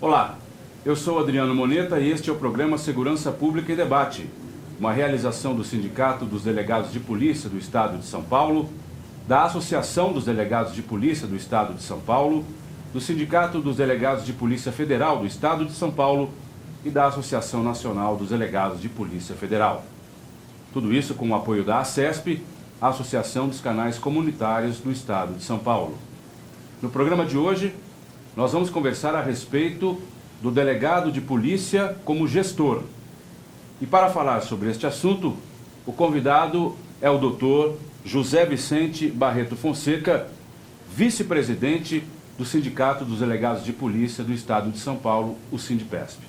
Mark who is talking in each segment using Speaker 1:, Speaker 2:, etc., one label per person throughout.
Speaker 1: Olá, eu sou Adriano Moneta e este é o programa Segurança Pública em Debate, uma realização do Sindicato dos Delegados de Polícia do Estado de São Paulo, da Associação dos Delegados de Polícia do Estado de São Paulo, do Sindicato dos Delegados de Polícia Federal do Estado de São Paulo e da Associação Nacional dos Delegados de Polícia Federal. Tudo isso com o apoio da ACESP, a Associação dos Canais Comunitários do Estado de São Paulo. No programa de hoje, nós vamos conversar a respeito do delegado de polícia como gestor. E para falar sobre este assunto, o convidado é o Dr. José Vicente Barreto Fonseca, vice-presidente do Sindicato dos Delegados de Polícia do Estado de São Paulo, o Sindipesp.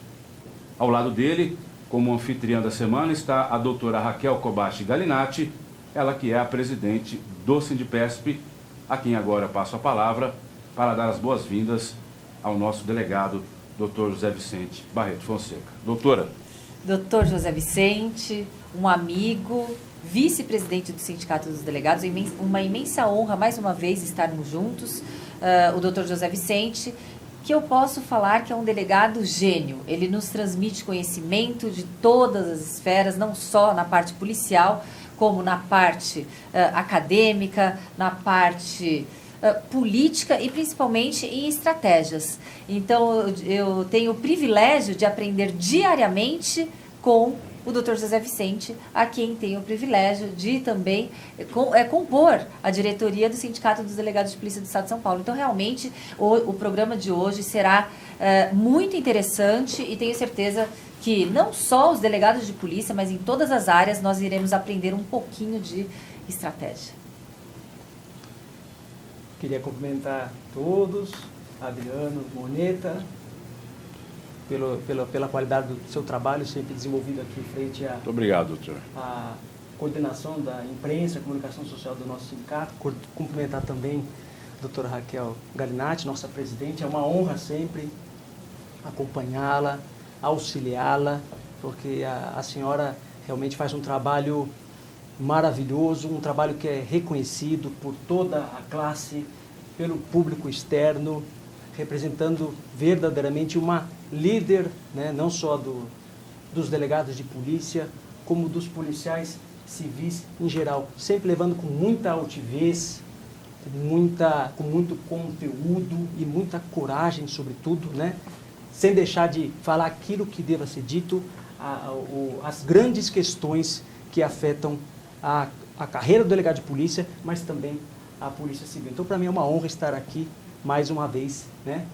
Speaker 1: Ao lado dele, como anfitriã da semana, está a doutora Raquel Kobashi Galinatti, ela que é a presidente do Sindipesp, a quem agora passo a palavra para dar as boas-vindas ao nosso delegado, Dr. José Vicente Barreto Fonseca. Doutora.
Speaker 2: Dr. José Vicente, um amigo, vice-presidente do Sindicato dos Delegados, uma imensa honra, mais uma vez, estarmos juntos. O Dr. José Vicente, que eu posso falar que é um delegado gênio. Ele nos transmite conhecimento de todas as esferas, não só na parte policial, como na parte acadêmica, na parte política e principalmente em estratégias. Então eu tenho o privilégio de aprender diariamente com o Dr. José Vicente, a quem tenho o privilégio de também compor a diretoria do Sindicato dos Delegados de Polícia do Estado de São Paulo. Então realmente o programa de hoje será muito interessante e tenho certeza que não só os delegados de polícia, mas em todas as áreas nós iremos aprender um pouquinho de estratégia.
Speaker 3: Queria cumprimentar todos, Adriano, Moneta, pela qualidade do seu trabalho sempre desenvolvido aqui frente à...
Speaker 1: Muito obrigado, doutor.
Speaker 3: A coordenação da imprensa, comunicação social do nosso sindicato. Cumprimentar também a doutora Raquel Galinatti, nossa presidente. É uma honra sempre acompanhá-la, auxiliá-la, porque a senhora realmente faz um trabalho maravilhoso, um trabalho que é reconhecido por toda a classe, pelo público externo, representando verdadeiramente uma líder, né, não só dos delegados de polícia, como dos policiais civis em geral, sempre levando com muita altivez, com muito conteúdo e muita coragem, sobretudo, né, sem deixar de falar aquilo que deva ser dito, as grandes questões que afetam a carreira do delegado de polícia, mas também a polícia civil. Então, para mim é uma honra estar aqui mais uma vez, né?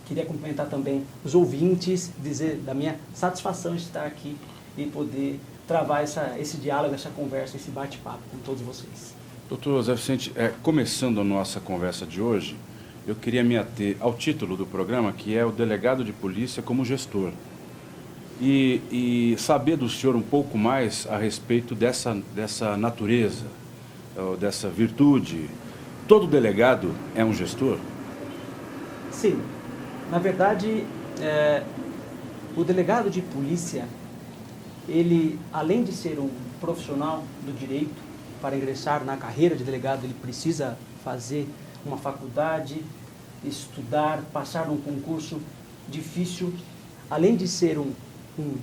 Speaker 3: Queria cumprimentar também os ouvintes, dizer da minha satisfação de estar aqui e poder travar esse diálogo, essa conversa, esse bate-papo com todos vocês.
Speaker 1: Doutor José Vicente, começando a nossa conversa de hoje, eu queria me ater ao título do programa, que é o delegado de polícia como gestor. E saber do senhor um pouco mais a respeito dessa natureza, dessa virtude. Todo delegado é um gestor?
Speaker 3: Sim. Na verdade, o delegado de polícia, ele, além de ser um profissional do direito, para ingressar na carreira de delegado, ele precisa fazer uma faculdade, estudar, passar num concurso difícil, além de ser um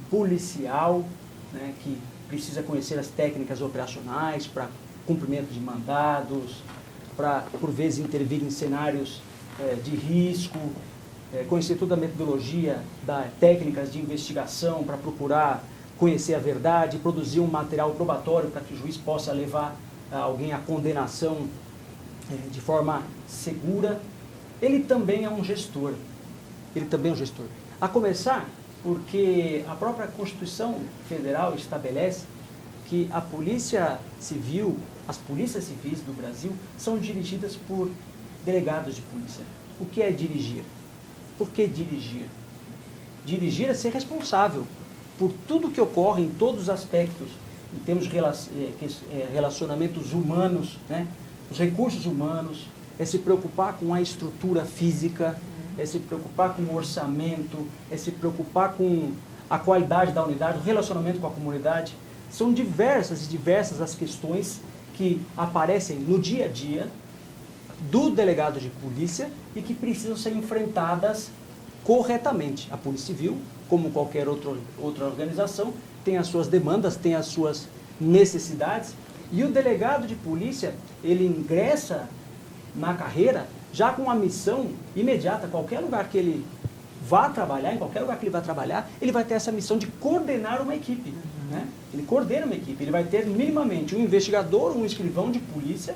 Speaker 3: policial, né, que precisa conhecer as técnicas operacionais para cumprimento de mandados, para, por vezes, intervir em cenários de risco, conhecer toda a metodologia das técnicas de investigação para procurar conhecer a verdade, produzir um material probatório para que o juiz possa levar alguém à condenação de forma segura. Ele também é um gestor. A começar porque a própria Constituição Federal estabelece que a Polícia Civil, as polícias civis do Brasil, são dirigidas por delegados de polícia. O que é dirigir? Por que dirigir? Dirigir é ser responsável por tudo que ocorre em todos os aspectos, em termos de relacionamentos humanos, né? Os recursos humanos, é se preocupar com a estrutura física, é se preocupar com o orçamento, é se preocupar com a qualidade da unidade, o relacionamento com a comunidade. São diversas as questões que aparecem no dia a dia do delegado de polícia e que precisam ser enfrentadas corretamente. A Polícia Civil, como qualquer outra organização, tem as suas demandas, tem as suas necessidades, e o delegado de polícia, ele ingressa na carreira já com uma missão imediata. Qualquer lugar que ele vá trabalhar, em qualquer lugar que ele vá trabalhar, ele vai ter essa missão de coordenar uma equipe. Né? Ele coordena uma equipe, ele vai ter minimamente um investigador, um escrivão de polícia,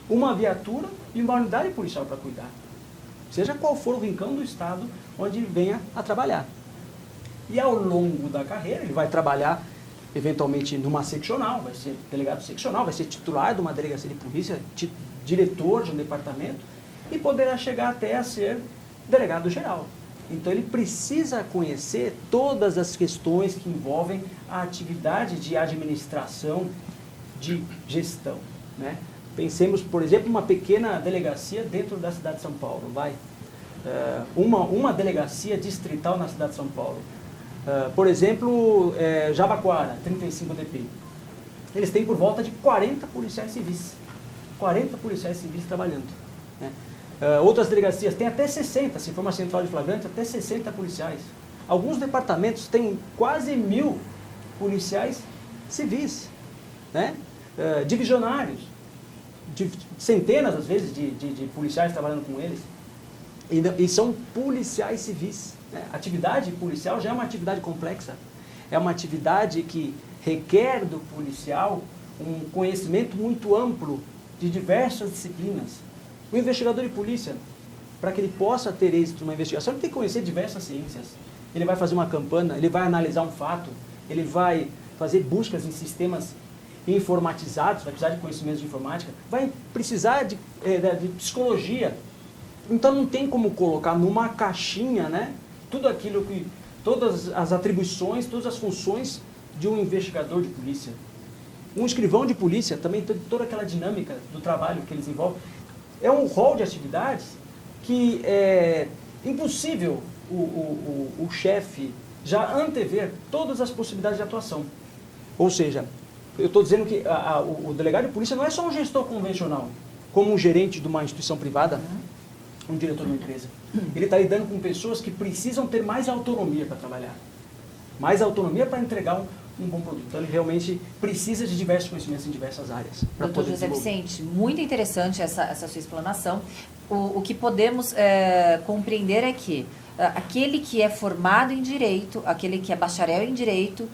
Speaker 3: uma viatura e uma unidade policial para cuidar. Seja qual for o rincão do estado onde ele venha a trabalhar. E ao longo da carreira, ele vai trabalhar eventualmente numa seccional, vai ser delegado seccional, vai ser titular de uma delegacia de polícia, diretor de um departamento, e poderá chegar até a ser delegado geral. Então ele precisa conhecer todas as questões que envolvem a atividade de administração, de gestão. Né? Pensemos, por exemplo, uma pequena delegacia dentro da cidade de São Paulo. Uma delegacia distrital na cidade de São Paulo. Por exemplo, Jabaquara, 35 DP. Eles têm por volta de 40 policiais civis. 40 policiais civis trabalhando. Né? Outras delegacias têm até 60, se for uma central de flagrante, até 60 policiais. Alguns departamentos têm quase 1.000 policiais civis. Né? Divisionários. Centenas, às vezes, de policiais trabalhando com eles. E são policiais civis. Né? A atividade policial já é uma atividade complexa. É uma atividade que requer do policial um conhecimento muito amplo de diversas disciplinas. O investigador de polícia, para que ele possa ter êxito numa investigação, ele tem que conhecer diversas ciências. Ele vai fazer uma campana, ele vai analisar um fato, ele vai fazer buscas em sistemas informatizados, vai precisar de conhecimentos de informática, vai precisar de psicologia. Então não tem como colocar numa caixinha, né, tudo aquilo que, todas as atribuições, todas as funções de um investigador de polícia. Um escrivão de polícia também tem toda aquela dinâmica do trabalho que eles envolvem. É um rol de atividades que é impossível o chefe já antever todas as possibilidades de atuação. Ou seja, eu estou dizendo que o delegado de polícia não é só um gestor convencional, como um gerente de uma instituição privada, um diretor de uma empresa. Ele está lidando com pessoas que precisam ter mais autonomia para trabalhar, mais autonomia para entregar um bom produto. Então, ele realmente precisa de diversos conhecimentos em diversas áreas.
Speaker 2: Doutor José Vicente, muito interessante essa sua explanação. O que podemos compreender é que aquele que é formado em Direito, aquele que é bacharel em Direito,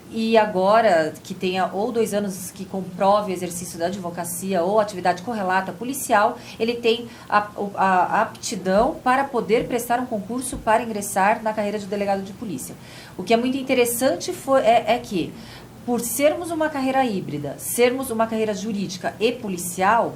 Speaker 2: e agora que tenha ou 2 anos que comprove o exercício da advocacia ou atividade correlata policial, ele tem a aptidão para poder prestar um concurso para ingressar na carreira de delegado de polícia. O que é muito interessante é que, por sermos uma carreira híbrida, sermos uma carreira jurídica e policial,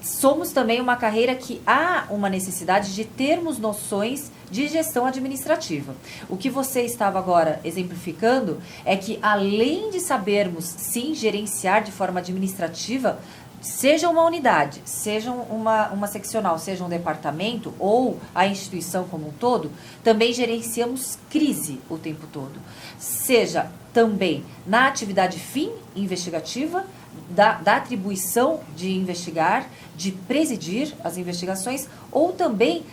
Speaker 2: somos também uma carreira que há uma necessidade de termos noções de gestão administrativa. O que você estava agora exemplificando é que, além de sabermos, sim, gerenciar de forma administrativa, seja uma unidade, seja uma seccional, seja um departamento ou a instituição como um todo, também gerenciamos crise o tempo todo. Seja também na atividade fim investigativa, da atribuição de investigar, de presidir as investigações, ou também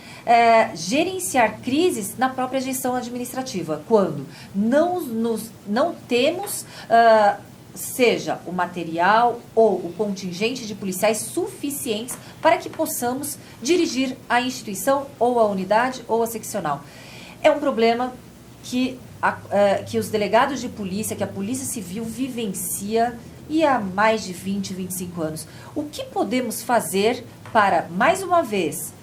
Speaker 2: gerenciar crises na própria gestão administrativa, quando não temos, seja o material ou o contingente de policiais suficientes para que possamos dirigir a instituição, ou a unidade, ou a seccional. É um problema que os delegados de polícia, que a Polícia Civil vivencia e há mais de 20, 25 anos. O que podemos fazer para, mais uma vez,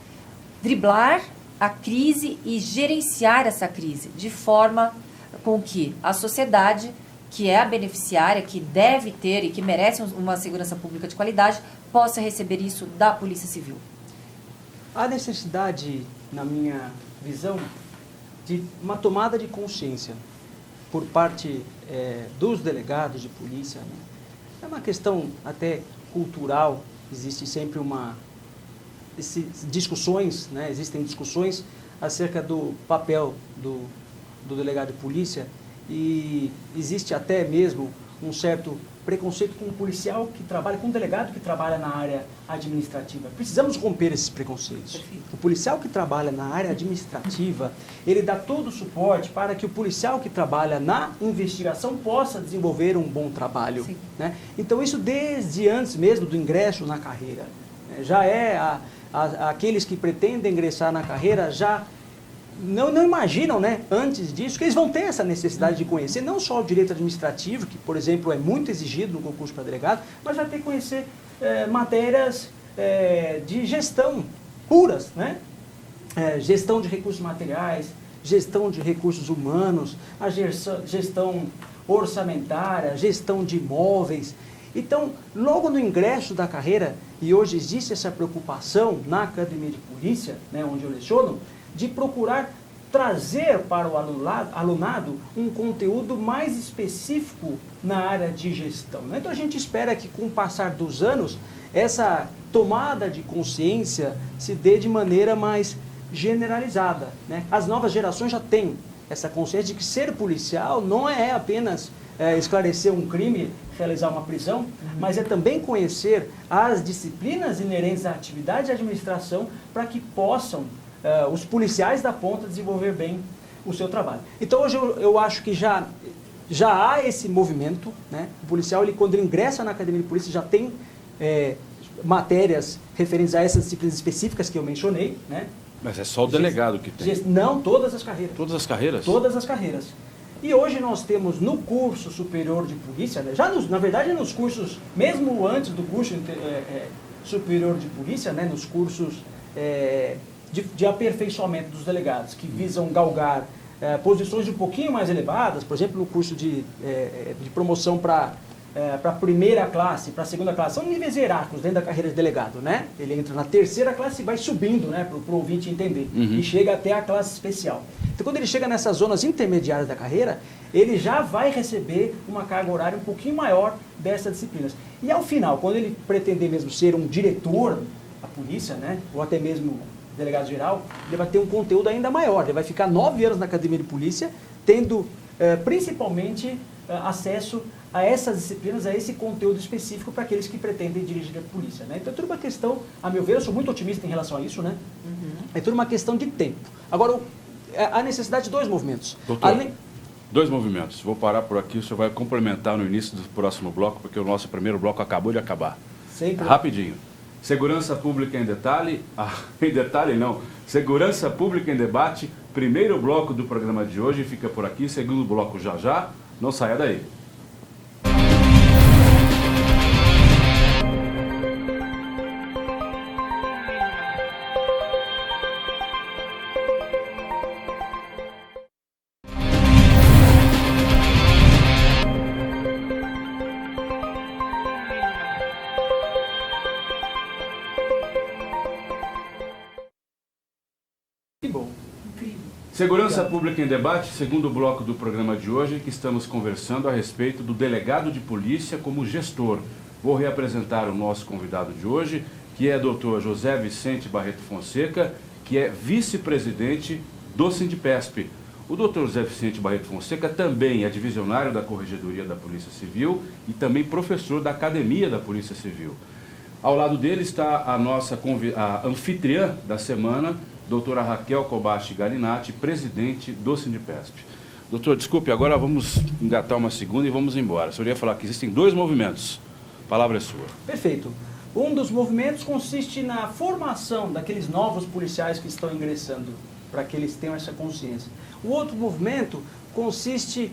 Speaker 2: driblar a crise e gerenciar essa crise de forma com que a sociedade, que é a beneficiária, que deve ter e que merece uma segurança pública de qualidade, possa receber isso da Polícia Civil?
Speaker 3: Há necessidade, na minha visão, de uma tomada de consciência por parte dos delegados de polícia, né? É uma questão até cultural, existe sempre discussões, né? Existem discussões acerca do papel do delegado de polícia, e existe até mesmo um certo preconceito com o policial que trabalha, com o delegado que trabalha na área administrativa. Precisamos romper esses preconceitos.
Speaker 2: Perfeito.
Speaker 3: O policial que trabalha na área administrativa, ele dá todo o suporte para que o policial que trabalha na investigação possa desenvolver um bom trabalho.
Speaker 2: Sim.
Speaker 3: Né? Então, isso desde antes mesmo do ingresso na carreira. Já aqueles que pretendem ingressar na carreira já não imaginam, né, antes disso, que eles vão ter essa necessidade de conhecer não só o direito administrativo, que, por exemplo, é muito exigido no concurso para delegado, mas vai ter que conhecer matérias de gestão puras, né? Gestão de recursos materiais, gestão de recursos humanos, a gestão orçamentária, gestão de imóveis. Então, logo no ingresso da carreira, e hoje existe essa preocupação na Academia de Polícia, né, onde eu leciono, de procurar trazer para o alunado um conteúdo mais específico na área de gestão. Né? Então a gente espera que com o passar dos anos, essa tomada de consciência se dê de maneira mais generalizada. Né? As novas gerações já têm essa consciência de que ser policial não é apenas esclarecer um crime, realizar uma prisão, mas é também conhecer as disciplinas inerentes à atividade de administração para que possam os policiais da ponta desenvolver bem o seu trabalho. Então hoje eu acho que já há esse movimento, né? O policial, quando ele ingressa na Academia de Polícia, já tem matérias referentes a essas disciplinas específicas que eu mencionei, né?
Speaker 1: Mas é só o delegado que tem?
Speaker 3: Não, todas as carreiras.
Speaker 1: Todas as carreiras?
Speaker 3: Todas as carreiras. E hoje nós temos no curso superior de polícia, né? Na verdade nos cursos, mesmo antes do curso superior de polícia, né? Nos cursos de aperfeiçoamento dos delegados, que visam galgar posições um pouquinho mais elevadas, por exemplo, no curso de promoção para a primeira classe, para a segunda classe, são níveis hierárquicos dentro da carreira de delegado, né? Ele entra na terceira classe e vai subindo, né, para o ouvinte entender, e chega até a classe especial. Então, quando ele chega nessas zonas intermediárias da carreira, ele já vai receber uma carga horária um pouquinho maior dessas disciplinas. E ao final, quando ele pretender mesmo ser um diretor da polícia, né, ou até mesmo delegado geral, ele vai ter um conteúdo ainda maior. Ele vai ficar 9 anos na Academia de Polícia, tendo principalmente acesso a essas disciplinas, a esse conteúdo específico para aqueles que pretendem dirigir a polícia. Né? Então é tudo uma questão, a meu ver, eu sou muito otimista em relação a isso, né? É tudo uma questão de tempo. Agora, há necessidade de 2 movimentos.
Speaker 1: Doutor, 2 movimentos. Vou parar por aqui, o senhor vai complementar no início do próximo bloco, porque o nosso primeiro bloco acabou de acabar.
Speaker 3: Sempre.
Speaker 1: Rapidinho. Segurança Pública em Detalhe, em detalhe não, Segurança Pública em Debate, primeiro bloco do programa de hoje, fica por aqui, segundo bloco já, não saia daí.
Speaker 3: Que bom.
Speaker 1: Segurança Pública em Debate, segundo bloco do programa de hoje, que estamos conversando a respeito do delegado de polícia como gestor. Vou reapresentar o nosso convidado de hoje, que é Dr. José Vicente Barreto Fonseca, que é vice-presidente do Sindipesp. O Dr. José Vicente Barreto Fonseca também é divisionário da Corregedoria da Polícia Civil e também professor da Academia da Polícia Civil. Ao lado dele está a nossa a anfitriã da semana, doutora Raquel Kobashi Galinatti, presidente do Sindipesp. Doutor, desculpe, agora vamos engatar uma segunda e vamos embora. O senhor ia falar que existem 2 movimentos. A palavra é sua.
Speaker 3: Perfeito. Um dos movimentos consiste na formação daqueles novos policiais que estão ingressando, para que eles tenham essa consciência. O outro movimento consiste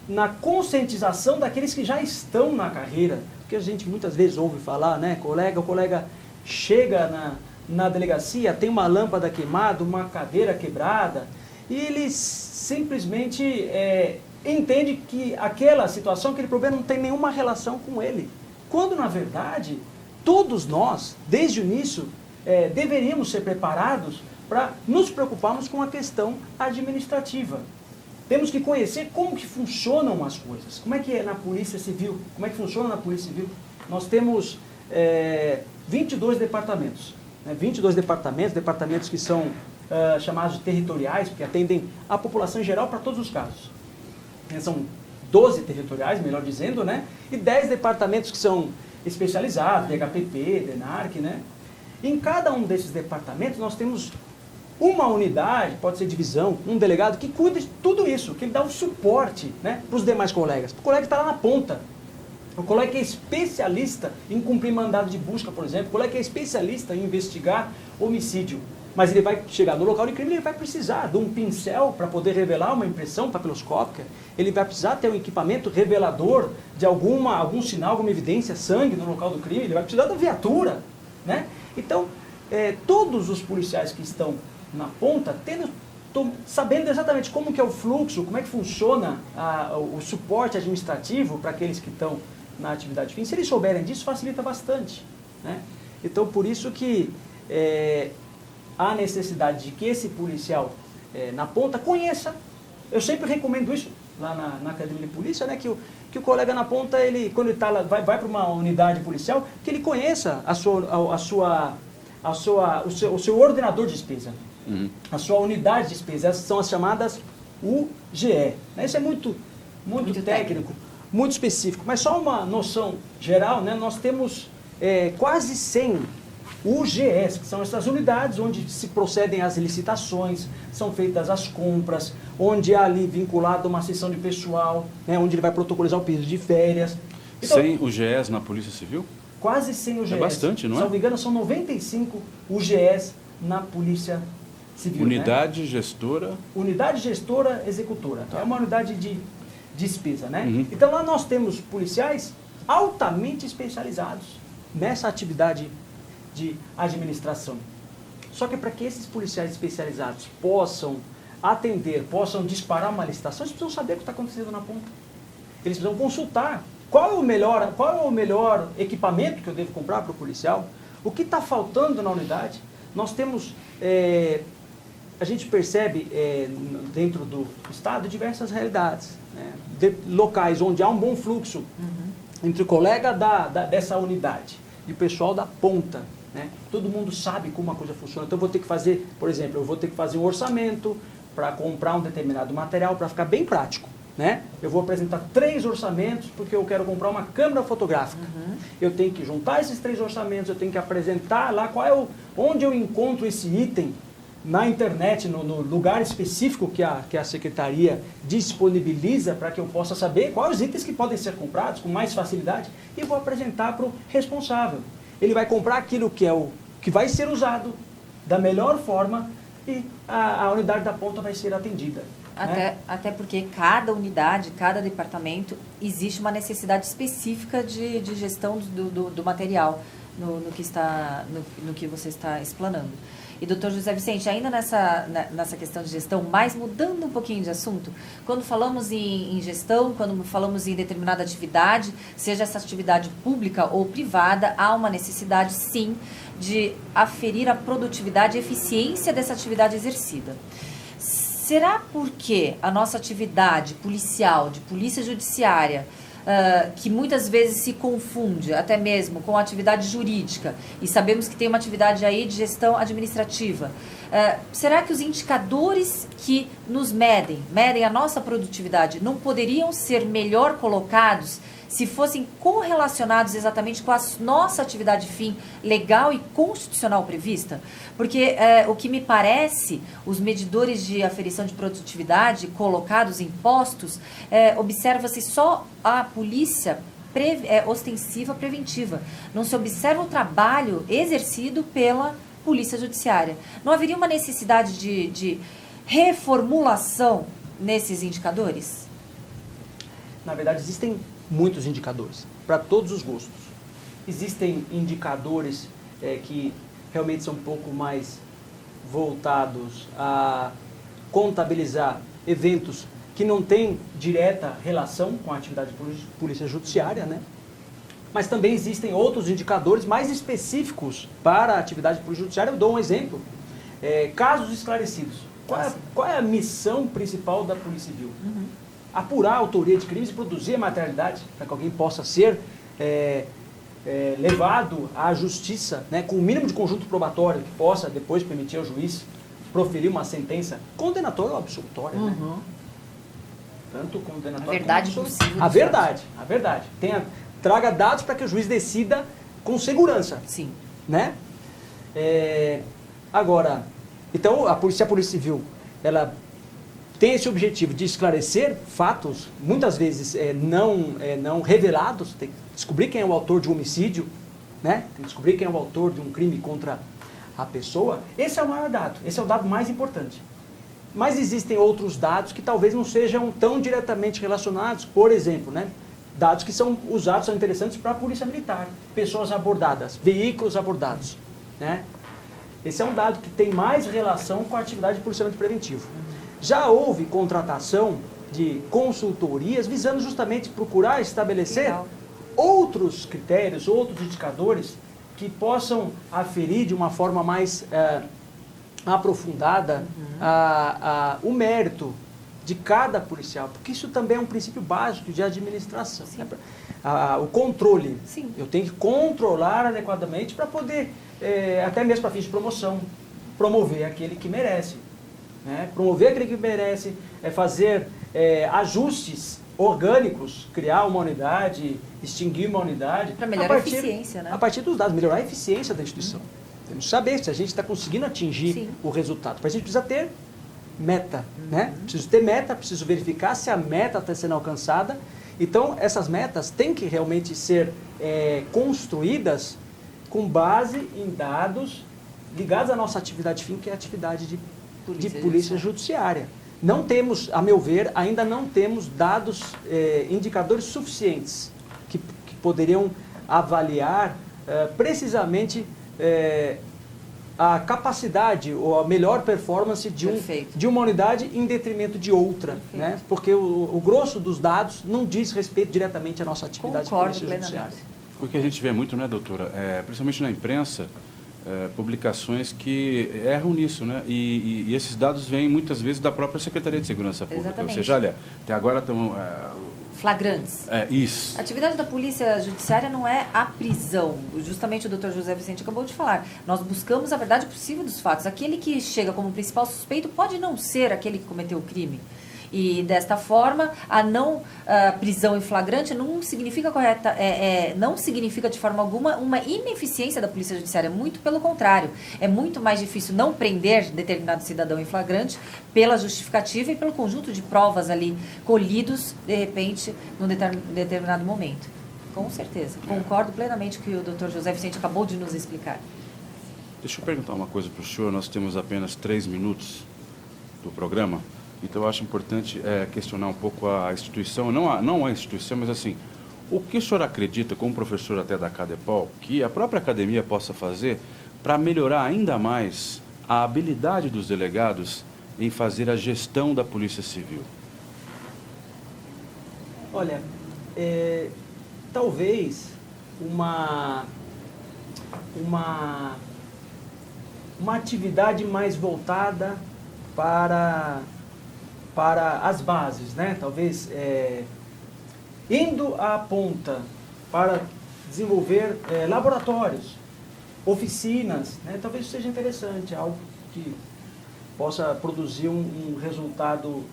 Speaker 3: na conscientização daqueles que já estão na carreira, porque a gente muitas vezes ouve falar, né, o colega chega na delegacia, tem uma lâmpada queimada, uma cadeira quebrada, e ele simplesmente entende que aquela situação, aquele problema não tem nenhuma relação com ele. Quando, na verdade, todos nós, desde o início, deveríamos ser preparados para nos preocuparmos com a questão administrativa. Temos que conhecer como que funcionam as coisas, como é que é na Polícia Civil, como é que funciona na Polícia Civil. Nós temos 22 departamentos. 22 departamentos que são chamados de territoriais, porque atendem a população em geral para todos os casos. São 12 territoriais, melhor dizendo, né? E 10 departamentos que são especializados, DHPP, DENARC, né? Em cada um desses departamentos nós temos uma unidade, pode ser divisão, um delegado que cuida de tudo isso, que ele dá o suporte, né, para os demais colegas. O colega está lá na ponta. O colega que é especialista em cumprir mandado de busca, por exemplo. O colega que é especialista em investigar homicídio. Mas ele vai chegar no local de crime, ele vai precisar de um pincel para poder revelar uma impressão papiloscópica. Ele vai precisar ter um equipamento revelador de algum sinal, alguma evidência, sangue no local do crime. Ele vai precisar da viatura, né? Então, todos os policiais que estão na ponta, sabendo exatamente como que é o fluxo, como é que funciona o suporte administrativo para aqueles que estão na atividade fim, se eles souberem disso, facilita bastante, né? Então, por isso que há necessidade de que esse policial na ponta conheça. Eu sempre recomendo isso lá na Academia de Polícia, né? Que o colega na ponta, quando ele vai para uma unidade policial, que ele conheça o seu ordenador de despesa. A sua unidade de despesa. Essas são as chamadas UGE. Isso é muito técnico, muito específico. Mas só uma noção geral, né? Nós temos quase 100 UGEs, que são essas unidades onde se procedem às licitações, são feitas as compras, onde há ali vinculado uma sessão de pessoal, né? Onde ele vai protocolizar o período de férias.
Speaker 1: Então, 100 UGEs na Polícia Civil?
Speaker 3: Quase 100 UGEs.
Speaker 1: É bastante, não é?
Speaker 3: Se não me engano, são 95 UGEs na Polícia Civil.
Speaker 1: Unidade,
Speaker 3: né?
Speaker 1: gestora...
Speaker 3: Unidade gestora executora. Tá. É uma unidade de despesa, né?
Speaker 1: Uhum.
Speaker 3: Então lá nós temos policiais altamente especializados nessa atividade de administração. Só que para que esses policiais especializados possam atender, possam disparar uma licitação, eles precisam saber o que está acontecendo na ponta. Eles precisam consultar qual é o melhor equipamento que eu devo comprar para o policial, o que está faltando na unidade. Nós temos, a gente percebe dentro do Estado diversas realidades, né? Locais onde há um bom fluxo entre o colega dessa unidade e o pessoal da ponta. Né? Todo mundo sabe como uma coisa funciona. Então eu vou ter que fazer, por exemplo, um orçamento para comprar um determinado material, para ficar bem prático. Né? Eu vou apresentar 3 orçamentos porque eu quero comprar uma câmera fotográfica. Eu tenho que juntar esses 3 orçamentos, eu tenho que apresentar lá onde eu encontro esse item na internet, no lugar específico que a Secretaria disponibiliza para que eu possa saber quais os itens que podem ser comprados com mais facilidade e vou apresentar para o responsável. Ele vai comprar aquilo que vai ser usado da melhor forma e a unidade da ponta vai ser atendida.
Speaker 2: Até porque cada unidade, cada departamento, existe uma necessidade específica de gestão do material no que você está explanando. E, doutor José Vicente, ainda nessa questão de gestão, mas mudando um pouquinho de assunto, quando falamos em gestão, quando falamos em determinada atividade, seja essa atividade pública ou privada, há uma necessidade, sim, de aferir a produtividade e eficiência dessa atividade exercida. Será porque a nossa atividade policial, de polícia judiciária, que muitas vezes se confunde até mesmo com a atividade jurídica, e sabemos que tem uma atividade aí de gestão administrativa, será que os indicadores que nos medem a nossa produtividade, não poderiam ser melhor colocados se fossem correlacionados exatamente com a nossa atividade fim legal e constitucional prevista? Porque o que me parece, os medidores de aferição de produtividade colocados em postos, observa-se só a polícia ostensiva preventiva. Não se observa o trabalho exercido pela polícia judiciária. Não haveria uma necessidade de reformulação nesses indicadores?
Speaker 3: Na verdade, existem muitos indicadores, para todos os gostos. Existem indicadores que realmente são um pouco mais voltados a contabilizar eventos que não têm direta relação com a atividade de polícia judiciária, né? Mas também existem outros indicadores mais específicos para a atividade de polícia judiciária. Eu dou um exemplo. Casos esclarecidos. Qual é a missão principal da Polícia Civil? Apurar a autoria de crimes e produzir a materialidade para que alguém possa ser levado à justiça, né, com o mínimo de conjunto probatório que possa depois permitir ao juiz proferir uma sentença condenatória ou absolutória. Né? tanto condenatório
Speaker 2: A verdade
Speaker 3: como
Speaker 2: possível dos
Speaker 3: a verdade, a verdade. Traga dados para que o juiz decida com segurança,
Speaker 2: Sim.
Speaker 3: né? Agora, então, se a Polícia Civil ela tem esse objetivo de esclarecer fatos, muitas vezes não revelados, tem que descobrir quem é o autor de um homicídio, né? Tem que descobrir quem é o autor de um crime contra a pessoa, esse é o maior dado, esse é o dado mais importante. Mas existem outros dados que talvez não sejam tão diretamente relacionados, por exemplo, né? Dados que são usados, são interessantes para a Polícia Militar, pessoas abordadas, veículos abordados, né? Esse é um dado que tem mais relação com a atividade de policiamento preventivo. Já houve contratação de consultorias visando justamente procurar estabelecer
Speaker 2: Legal.
Speaker 3: outros critérios, outros indicadores que possam aferir de uma forma mais aprofundada o mérito de cada policial, porque isso também é um princípio básico de administração. Né? O controle.
Speaker 2: Sim.
Speaker 3: Eu tenho que controlar adequadamente para poder, até mesmo para fins de promoção, promover aquele que merece. Né? Promover aquele que merece, fazer ajustes orgânicos, criar uma unidade, extinguir uma unidade.
Speaker 2: Para melhorar a eficiência, né?
Speaker 3: A partir dos dados, melhorar a eficiência da instituição. Temos que saber se a gente está conseguindo atingir
Speaker 2: Sim.
Speaker 3: o resultado. Para a gente precisa ter meta, né? Preciso ter meta, preciso verificar se a meta está sendo alcançada. Então, essas metas têm que realmente ser construídas com base em dados ligados à nossa atividade fim, que é a atividade de polícia judiciária. Não temos, a meu ver, ainda não temos dados, indicadores suficientes que poderiam avaliar precisamente a capacidade ou a melhor performance de uma unidade em detrimento de outra, né? Porque o grosso dos dados não diz respeito diretamente à nossa atividade de polícia judiciária.
Speaker 1: O que a gente vê muito, né, doutora, principalmente na imprensa, publicações que erram nisso, né? E esses dados vêm muitas vezes da própria Secretaria de Segurança Pública.
Speaker 2: Exatamente.
Speaker 1: Ou seja, olha, até agora estão...
Speaker 2: flagrantes.
Speaker 1: Isso.
Speaker 2: A atividade da Polícia Judiciária não é a prisão. Justamente o Dr. José Vicente acabou de falar. Nós buscamos a verdade possível dos fatos. Aquele que chega como principal suspeito pode não ser aquele que cometeu o crime. E desta forma, a prisão em flagrante não significa não significa de forma alguma uma ineficiência da Polícia Judiciária, muito pelo contrário. É muito mais difícil não prender determinado cidadão em flagrante pela justificativa e pelo conjunto de provas ali colhidos, de repente, num determinado momento. Com certeza. Concordo plenamente com o que o Dr. José Vicente acabou de nos explicar.
Speaker 1: Deixa eu perguntar uma coisa para o senhor. Nós temos apenas 3 minutos do programa. Então, eu acho importante questionar um pouco a instituição, não a instituição, mas assim, o que o senhor acredita, como professor até da CADEPOL, que a própria academia possa fazer para melhorar ainda mais a habilidade dos delegados em fazer a gestão da Polícia Civil?
Speaker 3: Olha, talvez uma atividade mais voltada para as bases, né? Talvez indo à ponta para desenvolver laboratórios, oficinas, né? Talvez isso seja interessante, algo que possa produzir um resultado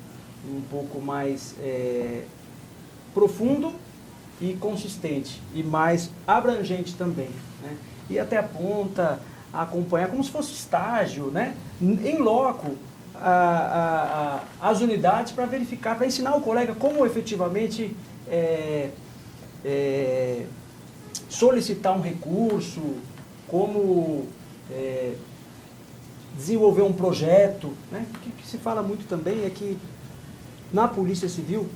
Speaker 3: um pouco mais profundo e consistente e mais abrangente também, né? E até a ponta, acompanhar como se fosse estágio, né? Em loco, as unidades para verificar, para ensinar o colega como efetivamente solicitar um recurso, como desenvolver um projeto, né? O que se fala muito também é que na Polícia Civil,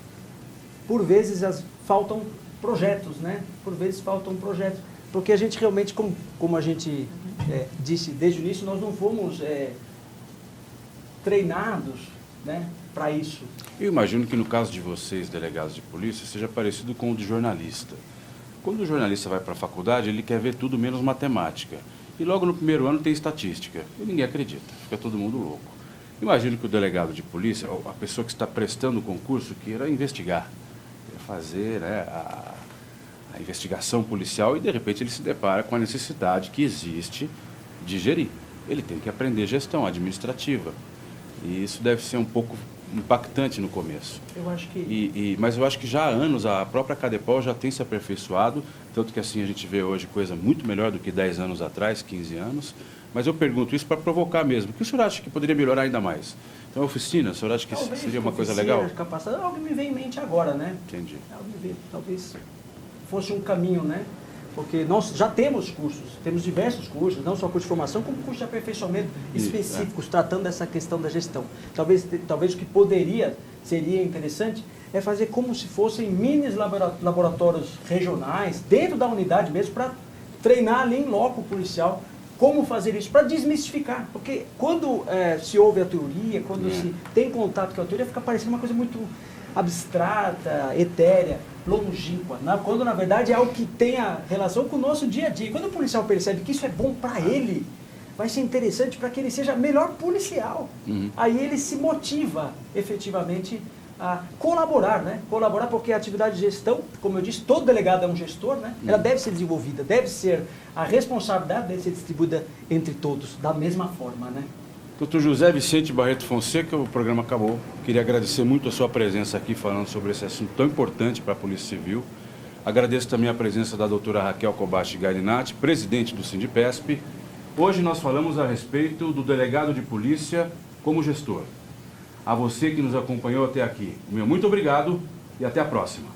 Speaker 3: por vezes faltam projetos, né? Por vezes faltam projetos, porque a gente realmente, como a gente disse desde o início, nós não fomos treinados, né, para isso.
Speaker 1: Eu imagino que no caso de vocês, delegados de polícia, seja parecido com o de jornalista. Quando o jornalista vai para a faculdade, ele quer ver tudo menos matemática. E logo no primeiro ano tem estatística. E ninguém acredita, fica todo mundo louco. Imagino que o delegado de polícia, a pessoa que está prestando o concurso, queira investigar, queira fazer a investigação policial e de repente ele se depara com a necessidade que existe de gerir. Ele tem que aprender gestão administrativa. E isso deve ser um pouco impactante no começo.
Speaker 3: Eu acho que...
Speaker 1: Mas eu acho que já há anos a própria Cadepol já tem se aperfeiçoado, tanto que assim a gente vê hoje coisa muito melhor do que 10 anos atrás, 15 anos. Mas eu pergunto isso para provocar mesmo. O que o senhor acha que poderia melhorar ainda mais? Então, a oficina, o senhor acha que
Speaker 3: talvez
Speaker 1: seria uma coisa
Speaker 3: oficina,
Speaker 1: legal?
Speaker 3: Capacidade, algo me vem em mente agora, né?
Speaker 1: Entendi.
Speaker 3: Talvez fosse um caminho, né? Porque nós já temos cursos, temos diversos cursos, não só curso de formação, como cursos de aperfeiçoamento específicos, tratando dessa questão da gestão. Talvez o que seria interessante, é fazer como se fossem mini laboratórios regionais, dentro da unidade mesmo, para treinar ali em loco policial, como fazer isso, para desmistificar. Porque quando se ouve a teoria, quando se tem contato com a teoria, fica parecendo uma coisa muito abstrata, etérea, longínqua, quando na verdade é algo que tem a relação com o nosso dia a dia. Quando o policial percebe que isso é bom para ele, vai ser interessante para que ele seja melhor policial. Aí ele se motiva efetivamente a colaborar, né? Colaborar porque a atividade de gestão, como eu disse, todo delegado é um gestor, né? Ela deve ser desenvolvida, a responsabilidade deve ser distribuída entre todos, da mesma forma, né?
Speaker 1: Dr. José Vicente Barreto Fonseca, o programa acabou. Queria agradecer muito a sua presença aqui falando sobre esse assunto tão importante para a Polícia Civil. Agradeço também a presença da doutora Raquel Kobashi Garinatti, presidente do Sindipesp. Hoje nós falamos a respeito do delegado de polícia como gestor. A você que nos acompanhou até aqui, o meu muito obrigado e até a próxima.